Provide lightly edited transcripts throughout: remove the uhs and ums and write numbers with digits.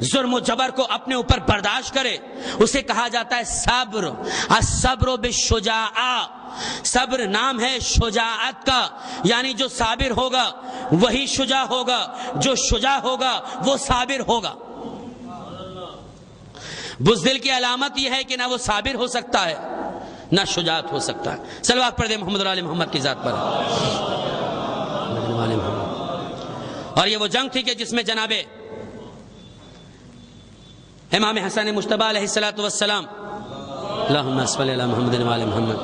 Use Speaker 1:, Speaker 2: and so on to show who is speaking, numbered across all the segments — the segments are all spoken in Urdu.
Speaker 1: ظلم و جبر کو اپنے اوپر برداشت کرے اسے کہا جاتا ہے صبر. الصبر بالشجاع، صبر نام ہے شجاعت کا، یعنی جو صابر ہوگا وہی شجاع ہوگا، جو شجاع ہوگا وہ صابر ہوگا. بزدل کی علامت یہ ہے کہ نہ وہ صابر ہو سکتا ہے نہ شجاعت ہو سکتا ہے. صلوات پڑھ دیں محمد علی محمد کی ذات پر. اور یہ وہ جنگ تھی کہ جس میں جناب امام حسن مجتبی علیہ الصلوۃ والسلام اللہم صل علی محمد وعلی محمد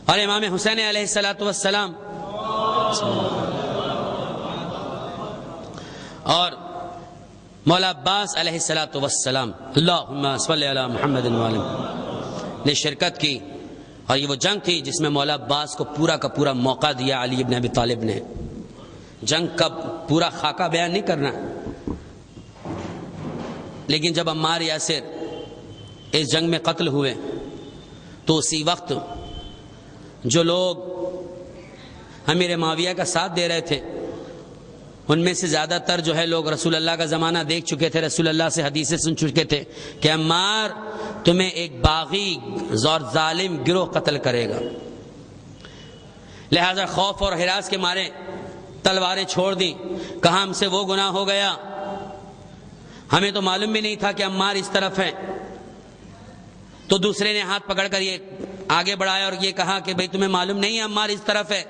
Speaker 1: اور امام حسین علیہ الصلوۃ والسلام اور مولا عباس علیہ الصلوۃ والسلام اللہم صل علی محمد وعلی محمد نے شرکت کی. اور یہ وہ جنگ تھی جس میں مولا عباس کو پورا کا پورا موقع دیا علی ابن ابی طالب نے. جنگ کا پورا خاکہ بیان نہیں کرنا، لیکن جب عمار یاسر اس جنگ میں قتل ہوئے تو اسی وقت جو لوگ امیر معاویہ کا ساتھ دے رہے تھے ان میں سے زیادہ تر جو ہے لوگ رسول اللہ کا زمانہ دیکھ چکے تھے، رسول اللہ سے حدیثیں سن چکے تھے کہ عمار تمہیں ایک باغی اور ظالم گروہ قتل کرے گا. لہذا خوف اور ہراس کے مارے تلواریں چھوڑ دی. کہاں ہم سے وہ گناہ ہو گیا، ہمیں تو معلوم بھی نہیں تھا کہ عمار اس طرف ہے. تو دوسرے نے ہاتھ پکڑ کر یہ آگے بڑھایا اور یہ کہا کہ بھئی تمہیں معلوم نہیں ہے عمار اس طرف ہے،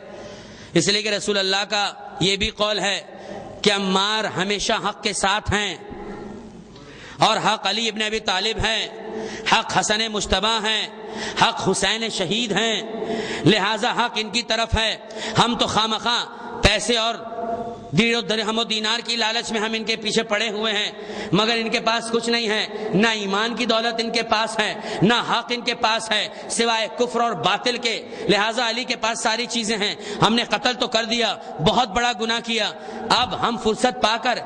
Speaker 1: اس لیے کہ رسول اللہ کا یہ بھی قول ہے کہ عمار ہمیشہ حق کے ساتھ ہیں اور حق علی ابن ابی طالب ہیں، حق حسن مجتبی ہیں، حق حسین شہید ہیں، لہذا حق ان کی طرف ہے. ہم تو خواہ پیسے اور درہم و دینار کی لالچ میں ہم ان کے پیچھے پڑے ہوئے ہیں، مگر ان کے پاس کچھ نہیں ہے، نہ ایمان کی دولت ان کے پاس ہے، نہ حق ان کے پاس ہے سوائے کفر اور باطل کے. لہٰذا علی کے پاس ساری چیزیں ہیں. ہم نے قتل تو کر دیا، بہت بڑا گناہ کیا، اب ہم فرصت پا کر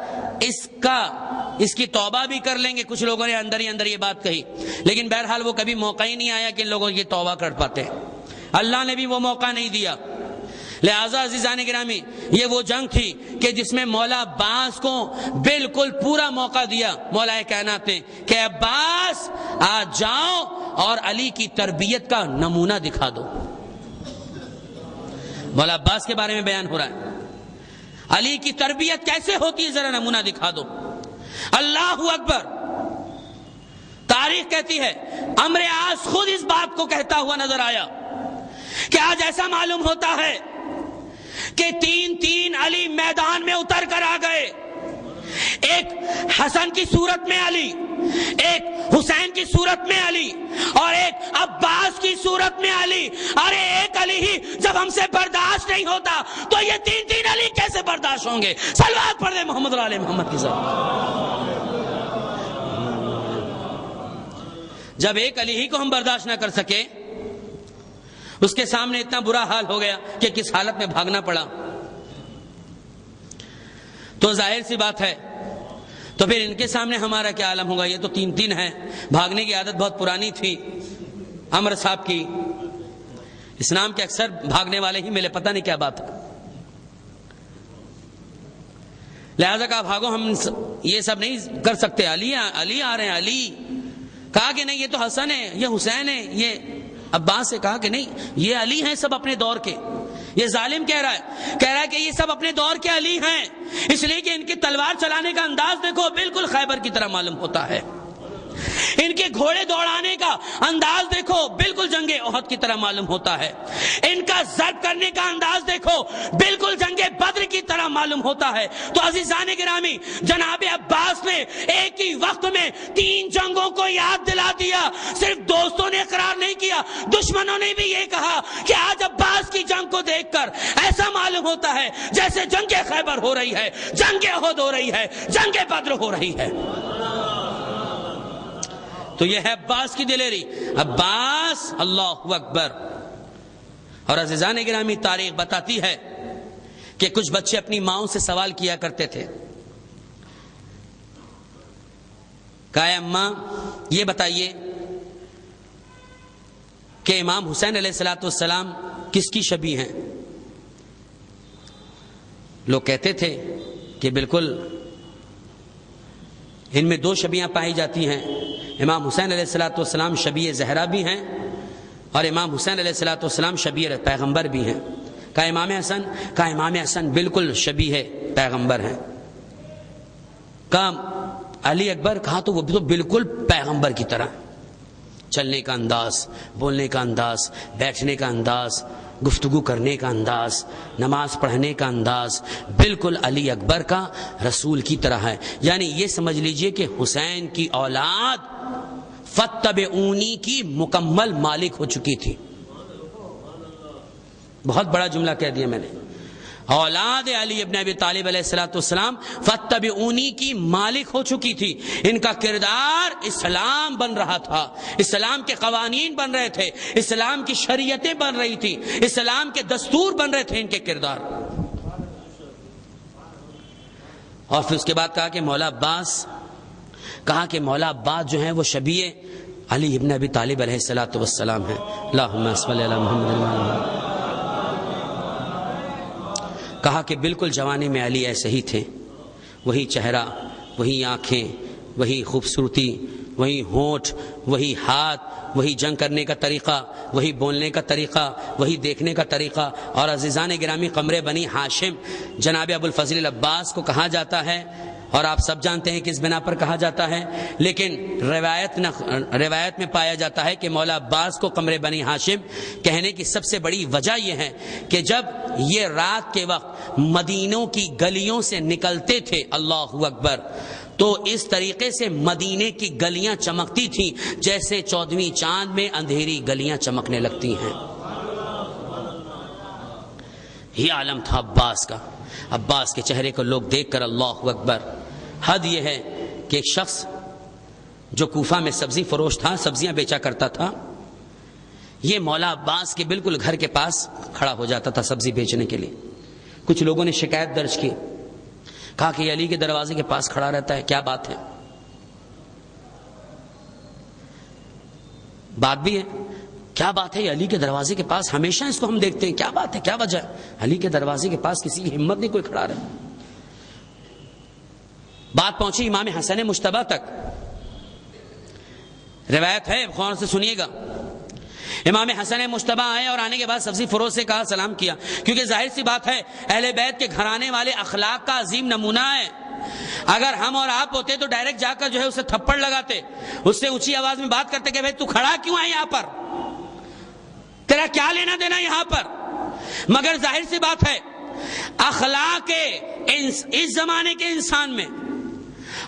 Speaker 1: اس کی توبہ بھی کر لیں گے. کچھ لوگوں نے اندر ہی اندر یہ بات کہی، لیکن بہرحال وہ کبھی موقع ہی نہیں آیا کہ ان لوگوں کی توبہ کر پاتے. اللہ نے بھی وہ موقع نہیں دیا. لہذا عزیزان گرامی یہ وہ جنگ تھی کہ جس میں مولا عباس کو بالکل پورا موقع دیا مولا کائنات نے کہ عباس آ جاؤ اور علی کی تربیت کا نمونہ دکھا دو. مولا عباس کے بارے میں بیان ہو رہا ہے، علی کی تربیت کیسے ہوتی ہے ذرا نمونہ دکھا دو. اللہ اکبر. تاریخ کہتی ہے عمرو عاص خود اس بات کو کہتا ہوا نظر آیا کہ آج ایسا معلوم ہوتا ہے کہ تین علی میدان میں اتر کر آ گئے. ایک حسن کی صورت میں علی، ایک حسین کی صورت میں علی اور ایک عباس کی صورت میں علی. ارے ایک علی ہی جب ہم سے برداشت نہیں ہوتا تو یہ تین علی کیسے برداشت ہوں گے؟ صلوات پڑھ دیں محمد علی محمد کی ذات. جب ایک علی ہی کو ہم برداشت نہ کر سکے، اس کے سامنے اتنا برا حال ہو گیا کہ کس حالت میں بھاگنا پڑا، تو ظاہر سی بات ہے تو پھر ان کے سامنے ہمارا کیا عالم ہوگا. یہ تو تین ہیں. بھاگنے کی عادت بہت پرانی تھی عمر صاحب کی. اسلام کے اکثر بھاگنے والے ہی ملے، پتہ نہیں کیا بات ہے. لہذا کہا بھاگو، ہم یہ سب نہیں کر سکتے. علی آ رہے ہیں. علی کہا کہ نہیں یہ تو حسن ہے، یہ حسین ہے. یہ عباس سے کہا کہ نہیں یہ علی ہیں سب اپنے دور کے. یہ ظالم کہہ رہا ہے کہ یہ سب اپنے دور کے علی ہیں، اس لیے کہ ان کی تلوار چلانے کا انداز دیکھو بالکل خیبر کی طرح معلوم ہوتا ہے. ان کے گھوڑے دوڑانے کا انداز دیکھو بالکل جنگ احد کی طرح معلوم ہوتا ہے. ان کا ضرب کرنے کا انداز دیکھو بالکل جنگ بدر کی طرح معلوم ہوتا ہے. تو عزیزان گرامی جناب عباس نے ایک ہی وقت میں 3 جنگوں کو یاد دلا دیا. صرف دوستوں نے اقرار نہیں کیا، دشمنوں نے بھی یہ کہا کہ آج عباس کی جنگ کو دیکھ کر ایسا معلوم ہوتا ہے جیسے جنگ خیبر ہو رہی ہے، جنگ احد ہو رہی ہے، جنگ بدر ہو رہی ہے. تو یہ ہے عباس کی دلیری. عباس اللہ اکبر. اور عزیزان گرامی تاریخ بتاتی ہے کہ کچھ بچے اپنی ماؤں سے سوال کیا کرتے تھے، کہا اماں یہ بتائیے کہ امام حسین علیہ الصلوۃ والسلام کس کی شبیہ ہیں؟ لوگ کہتے تھے کہ بالکل ان میں دو شبیہ پائی جاتی ہیں. امام حسین علیہ السلام شبیہ زہرا بھی ہیں اور امام حسین علیہ السلام شبیہ پیغمبر بھی ہیں. کہا امام حسن بالکل شبیہ پیغمبر ہیں. کہا علی اکبر؟ کہا تو وہ بھی تو بالکل پیغمبر کی طرح، چلنے کا انداز، بولنے کا انداز، بیٹھنے کا انداز، گفتگو کرنے کا انداز، نماز پڑھنے کا انداز بالکل علی اکبر کا رسول کی طرح ہے. یعنی یہ سمجھ لیجئے کہ حسین کی اولاد فتبعونی کی مکمل مالک ہو چکی تھی. بہت بڑا جملہ کہہ دیا میں نے. اولاد علی ابن ابی طالب علیہ السلام فتبعونی کی مالک ہو چکی تھی. ان کا کردار اسلام بن رہا تھا، اسلام کے قوانین بن رہے تھے، اسلام کی شریعتیں بن رہی تھی، اسلام کے دستور بن رہے تھے ان کے کردار. اور پھر اس کے بعد کہا کہ مولا عباس جو ہیں وہ شبیہ علی ابن ابی طالب علیہ السلام ہیں. اللہم صلی علی محمد. کہا کہ بالکل جوانی میں علی ایسے ہی تھے، وہی چہرہ، وہی آنکھیں، وہی خوبصورتی، وہی ہونٹ، وہی ہاتھ، وہی جنگ کرنے کا طریقہ، وہی بولنے کا طریقہ، وہی دیکھنے کا طریقہ. اور عزیزان گرامی، قمر بنی ہاشم جناب ابو الفضل العباس کو کہا جاتا ہے، اور آپ سب جانتے ہیں کس بنا پر کہا جاتا ہے، لیکن روایت میں پایا جاتا ہے کہ مولا عباس کو قمر بنی ہاشم کہنے کی سب سے بڑی وجہ یہ ہے کہ جب یہ رات کے وقت مدینوں کی گلیوں سے نکلتے تھے، اللہ اکبر، تو اس طریقے سے مدینے کی گلیاں چمکتی تھیں جیسے 14ویں چاند میں اندھیری گلیاں چمکنے لگتی ہیں. یہ عالم تھا عباس کا. عباس کے چہرے کو لوگ دیکھ کر اللہ اکبر. حد یہ ہے کہ ایک شخص جو کوفہ میں سبزی فروش تھا، سبزیاں بیچا کرتا تھا، یہ مولا عباس کے بالکل گھر کے پاس کھڑا ہو جاتا تھا سبزی بیچنے کے لیے. کچھ لوگوں نے شکایت درج کی، کہا کہ یہ علی کے دروازے کے پاس کھڑا رہتا ہے، کیا بات ہے؟ بات بھی ہے، کیا بات ہے؟ یہ علی کے دروازے کے پاس ہمیشہ اس کو ہم دیکھتے ہیں، کیا بات ہے، کیا وجہ ہے؟ علی کے دروازے کے پاس کسی کی ہمت نہیں کوئی کھڑا رہے. بات پہنچی امام حسن مجتبی تک. روایت ہے، غور سے سنیے گا. امام حسن مجتبی آئے اور آنے کے بعد سبزی فروش سے کہا، سلام کیا، کیونکہ ظاہر سی بات ہے اہل بیت کے گھرانے والے اخلاق کا عظیم نمونہ ہے. اگر ہم اور آپ ہوتے تو ڈائریکٹ جا کر جو ہے اسے تھپڑ لگاتے، اس سے اونچی آواز میں بات کرتے کہ بھائی تو کھڑا کیوں ہے یہاں پر، تیرا کیا لینا دینا یہاں پر. مگر ظاہر سی بات ہے اخلاق اس زمانے کے انسان میں،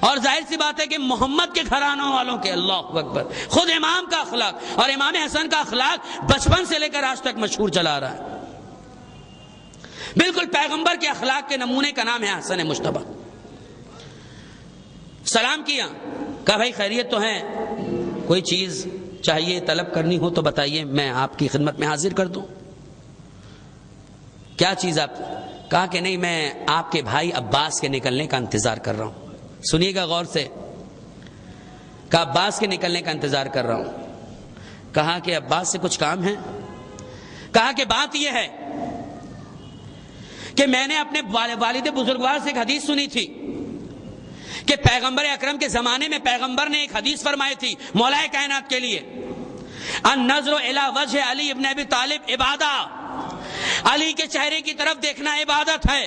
Speaker 1: اور ظاہر سی بات ہے کہ محمد کے گھرانوں والوں کے، اللہ اکبر، خود امام کا اخلاق اور امام حسن کا اخلاق بچپن سے لے کر آج تک مشہور چلا رہا ہے. بالکل پیغمبر کے اخلاق کے نمونے کا نام ہے حسن مجتبی. سلام کیا، کہا بھائی خیریت تو ہے، کوئی چیز چاہیے طلب کرنی ہو تو بتائیے، میں آپ کی خدمت میں حاضر کر دوں. کیا چیز آپ؟ کہا کہ نہیں، میں آپ کے بھائی عباس کے نکلنے کا انتظار کر رہا ہوں. سنیے گا غور سے. کہا عباس کے نکلنے کا انتظار کر رہا ہوں. کہا کہ عباس سے کچھ کام ہے؟ کہا کہ بات یہ ہے کہ میں نے اپنے والد بزرگوار سے ایک حدیث سنی تھی کہ پیغمبر اکرم کے زمانے میں پیغمبر نے ایک حدیث فرمائی تھی مولا کائنات کے لیے، النظر الی وجہ علی ابن ابی طالب عبادہ، علی کے چہرے کی طرف دیکھنا عبادت ہے.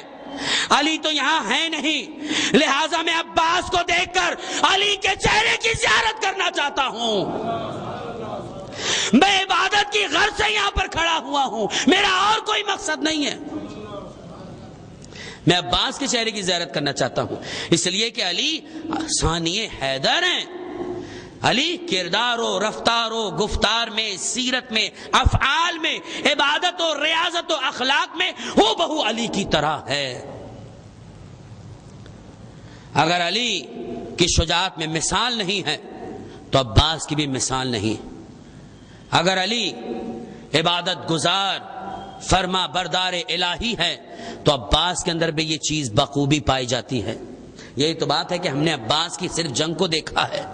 Speaker 1: علی تو یہاں ہے نہیں، لہٰذا میں عباس کو دیکھ کر علی کے چہرے کی زیارت کرنا چاہتا ہوں. میں عبادت کی غرض سے یہاں پر کھڑا ہوا ہوں، میرا اور کوئی مقصد نہیں ہے. میں عباس کے چہرے کی زیارت کرنا چاہتا ہوں، اس لیے کہ علی ثانی حیدر ہیں. علی کردار و رفتار و گفتار میں، سیرت میں، افعال میں، عبادت و ریاضت و اخلاق میں ہو بہو علی کی طرح ہے. اگر علی کی شجاعت میں مثال نہیں ہے تو عباس کی بھی مثال نہیں. اگر علی عبادت گزار، فرما بردار الہی ہے تو عباس کے اندر بھی یہ چیز بخوبی پائی جاتی ہے. یہی تو بات ہے کہ ہم نے عباس کی صرف جنگ کو دیکھا ہے،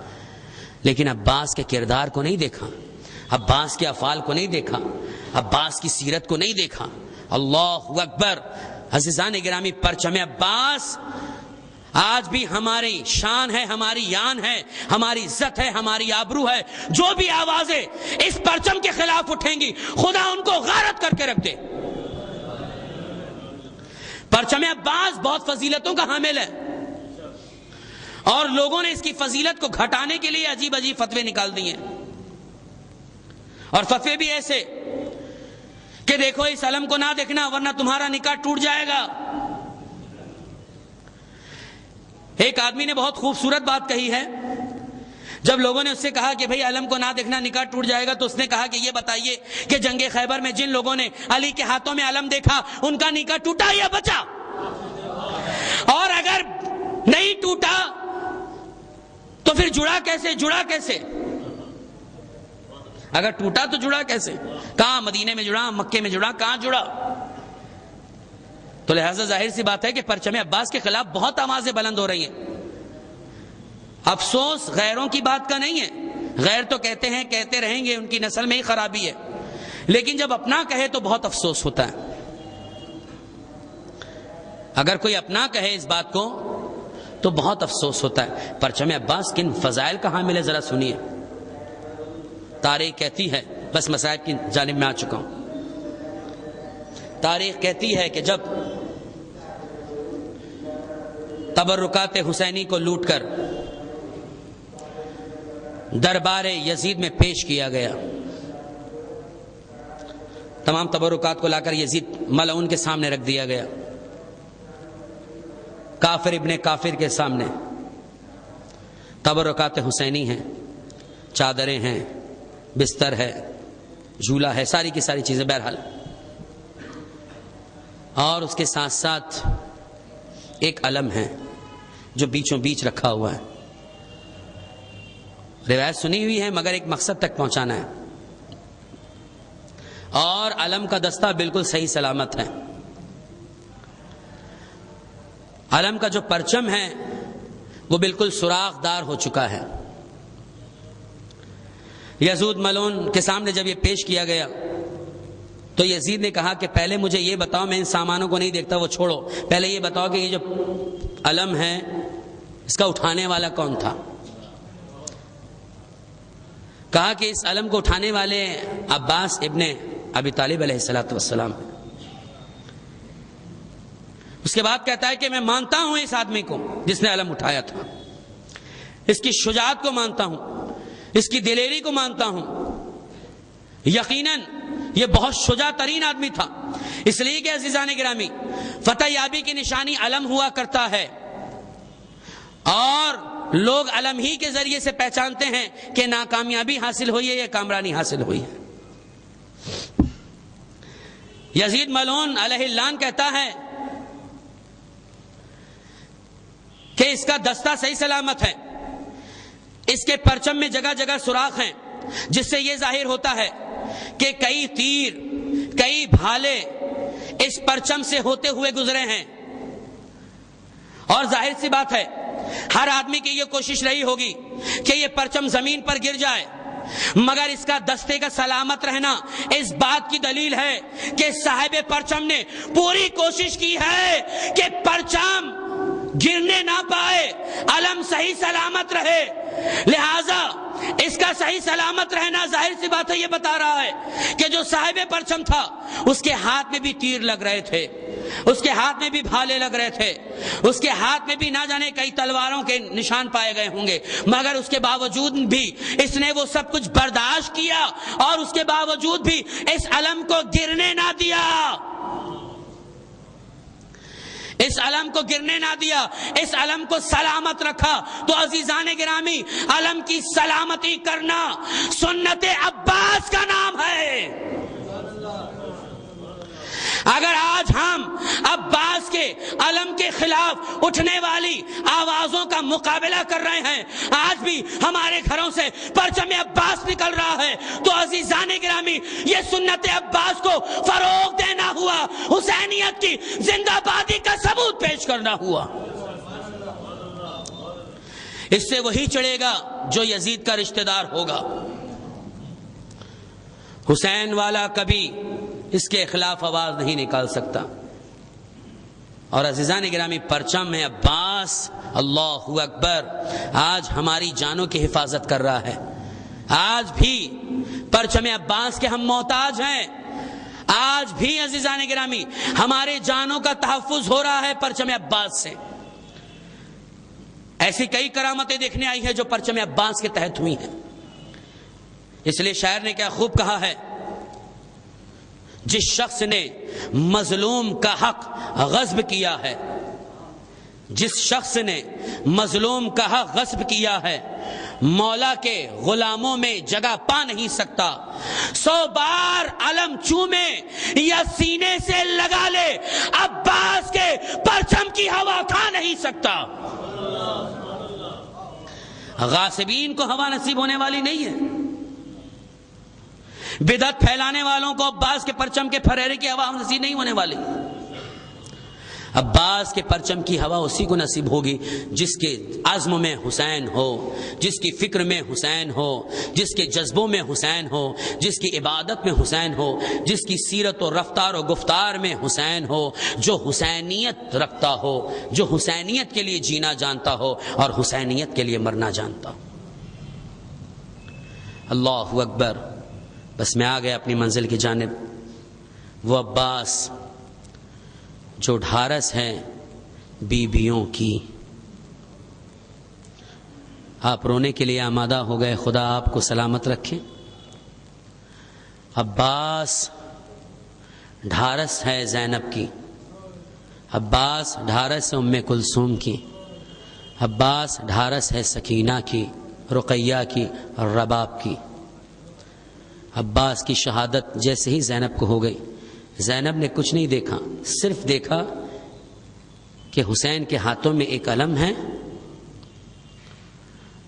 Speaker 1: لیکن عباس کے کردار کو نہیں دیکھا، عباس کے افعال کو نہیں دیکھا، عباس کی سیرت کو نہیں دیکھا. اللہ اکبر. عزیزان گرامی، پرچم عباس آج بھی ہماری شان ہے، ہماری یان ہے، ہماری عزت ہے، ہماری آبرو ہے. جو بھی آوازیں اس پرچم کے خلاف اٹھیں گی خدا ان کو غارت کر کے رکھ دے. پرچم عباس بہت فضیلتوں کا حامل ہے، اور لوگوں نے اس کی فضیلت کو گھٹانے کے لیے عجیب عجیب فتوے نکال دیے، اور فتوے بھی ایسے کہ دیکھو اس علم کو نہ دیکھنا ورنہ تمہارا نکاح ٹوٹ جائے گا. ایک آدمی نے بہت خوبصورت بات کہی ہے. جب لوگوں نے اس سے کہا کہ بھئی علم کو نہ دیکھنا نکاح ٹوٹ جائے گا، تو اس نے کہا کہ یہ بتائیے کہ جنگ خیبر میں جن لوگوں نے علی کے ہاتھوں میں علم دیکھا ان کا نکاح ٹوٹا یا بچا؟ اور اگر نہیں ٹوٹا تو پھر جڑا کیسے؟ اگر ٹوٹا تو جڑا کیسے؟ کہاں مدینے میں جڑا، مکے میں جڑا، کہاں جڑا؟ تو لہذا ظاہر سی بات ہے کہ پرچم عباس کے خلاف بہت آوازیں بلند ہو رہی ہیں. افسوس غیروں کی بات کا نہیں ہے، غیر تو کہتے ہیں، کہتے رہیں گے، ان کی نسل میں ہی خرابی ہے، لیکن جب اپنا کہے تو بہت افسوس ہوتا ہے. اگر کوئی اپنا کہے اس بات کو تو بہت افسوس ہوتا ہے. پرچم عباس کن فضائل کا حامل ہے ذرا سنیے. تاریخ کہتی ہے، بس مسائل کی جانب میں آ چکا ہوں. تاریخ کہتی ہے کہ جب تبرکات حسینی کو لوٹ کر دربار یزید میں پیش کیا گیا، تمام تبرکات کو لا کر یزید ملعون کے سامنے رکھ دیا گیا، کافر ابن کافر کے سامنے. تبرکات حسینی ہیں، چادریں ہیں، بستر ہے، جھولا ہے، ساری کی ساری چیزیں بہرحال، اور اس کے ساتھ ساتھ ایک علم ہے جو بیچوں بیچ رکھا ہوا ہے. روایت سنی ہوئی ہے مگر ایک مقصد تک پہنچانا ہے. اور علم کا دستہ بالکل صحیح سلامت ہے. علم کا جو پرچم ہے وہ بالکل سوراخ دار ہو چکا ہے. یزید ملعون کے سامنے جب یہ پیش کیا گیا تو یزید نے کہا کہ پہلے مجھے یہ بتاؤ، میں ان سامانوں کو نہیں دیکھتا، وہ چھوڑو، پہلے یہ بتاؤ کہ یہ جو علم ہے اس کا اٹھانے والا کون تھا؟ کہا کہ اس علم کو اٹھانے والے عباس ابن ابی طالب علیہ الصلوۃ والسلام. اس کے بعد کہتا ہے کہ میں مانتا ہوں اس آدمی کو جس نے علم اٹھایا تھا، اس کی شجاعت کو مانتا ہوں، اس کی دلیری کو مانتا ہوں. یقیناً یہ بہت شجاع ترین آدمی تھا، اس لیے کہ عزیزان گرامی فتح یابی کی نشانی علم ہوا کرتا ہے، اور لوگ علم ہی کے ذریعے سے پہچانتے ہیں کہ ناکامیابی حاصل ہوئی ہے یا کامرانی حاصل ہوئی ہے. یزید ملعون علیہ اللعن کہتا ہے کہ اس کا دستہ صحیح سلامت ہے، اس کے پرچم میں جگہ جگہ سوراخ ہیں، جس سے یہ ظاہر ہوتا ہے کہ کئی تیر، کئی بھالے اس پرچم سے ہوتے ہوئے گزرے ہیں. اور ظاہر سی بات ہے ہر آدمی کی یہ کوشش رہی ہوگی کہ یہ پرچم زمین پر گر جائے، مگر اس کا دستے کا سلامت رہنا اس بات کی دلیل ہے کہ صاحب پرچم نے پوری کوشش کی ہے کہ پرچم گرنے نہ پائے، علم صحیح سلامت رہے. لہذا اس کا صحیح سلامت رہنا ظاہر سی بات ہے یہ بتا رہا ہے کہ جو صاحب پرچم تھا اس کے ہاتھ میں بھی تیر لگ رہے تھے، اس کے ہاتھ میں بھی بھالے لگ رہے تھے، اس کے ہاتھ میں بھی نہ جانے کئی تلواروں کے نشان پائے گئے ہوں گے، مگر اس کے باوجود بھی اس نے وہ سب کچھ برداشت کیا، اور اس کے باوجود بھی اس علم کو گرنے نہ دیا، اس علم کو گرنے نہ دیا، اس علم کو سلامت رکھا. تو عزیزان گرامی علم کی سلامتی کرنا سنت عباس کا نام ہے. اگر آج ہم عباس کے علم کے خلاف اٹھنے والی آوازوں کا مقابلہ کر رہے ہیں، آج بھی ہمارے گھروں سے پرچم عباس نکل رہا ہے، تو عزیزان گرامی یہ سنت عباس کو فروغ دینا ہوا، حسینیت کی زندہ بادی کا ثبوت پیش کرنا ہوا. اس سے وہی چڑھے گا جو یزید کا رشتہ دار ہوگا. حسین والا کبھی اس کے خلاف آواز نہیں نکال سکتا. اور عزیزان گرامی پرچم عباس اللہ اکبر، آج ہماری جانوں کی حفاظت کر رہا ہے۔ آج بھی پرچم عباس کے ہم محتاج ہیں، آج بھی عزیزان گرامی ہمارے جانوں کا تحفظ ہو رہا ہے پرچم عباس سے۔ ایسی کئی کرامتیں دیکھنے آئی ہیں جو پرچم عباس کے تحت ہوئی ہیں۔ اس لیے شاعر نے کیا خوب کہا ہے، جس شخص نے مظلوم کا حق غصب کیا ہے، جس شخص نے مظلوم کا حق غصب کیا ہے، مولا کے غلاموں میں جگہ پا نہیں سکتا، 100 بار علم چومے یا سینے سے لگا لے، عباس کے پرچم کی ہوا کھا نہیں سکتا۔ غاصبین کو ہوا نصیب ہونے والی نہیں ہے، بدعت پھیلانے والوں کو عباس کے پرچم کے پھریرے کی ہوا نصیب نہیں ہونے والی۔ عباس کے پرچم کی ہوا اسی کو نصیب ہوگی جس کے عزم میں حسین ہو، جس کی فکر میں حسین ہو، جس کے جذبوں میں حسین ہو، جس کی عبادت میں حسین ہو، جس کی سیرت و رفتار و گفتار میں حسین ہو، جو حسینیت رکھتا ہو، جو حسینیت کے لیے جینا جانتا ہو اور حسینیت کے لیے مرنا جانتا ہو۔ اللہ اکبر۔ بس میں آ گیا اپنی منزل کی جانب۔ وہ عباس جو ڈھارس ہے بیویوں کی۔ آپ رونے کے لیے آمادہ ہو گئے، خدا آپ کو سلامت رکھے۔ عباس ڈھارس ہے زینب کی، عباس ڈھارس ہے ام کلثوم کی، عباس ڈھارس ہے سکینہ کی، رقیہ کی اور رباب کی۔ عباس کی شہادت جیسے ہی زینب کو ہو گئی، زینب نے کچھ نہیں دیکھا، صرف دیکھا کہ حسین کے ہاتھوں میں ایک علم ہے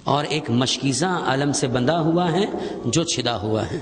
Speaker 1: اور ایک مشکیزہ علم سے بندھا ہوا ہے جو چھدا ہوا ہے۔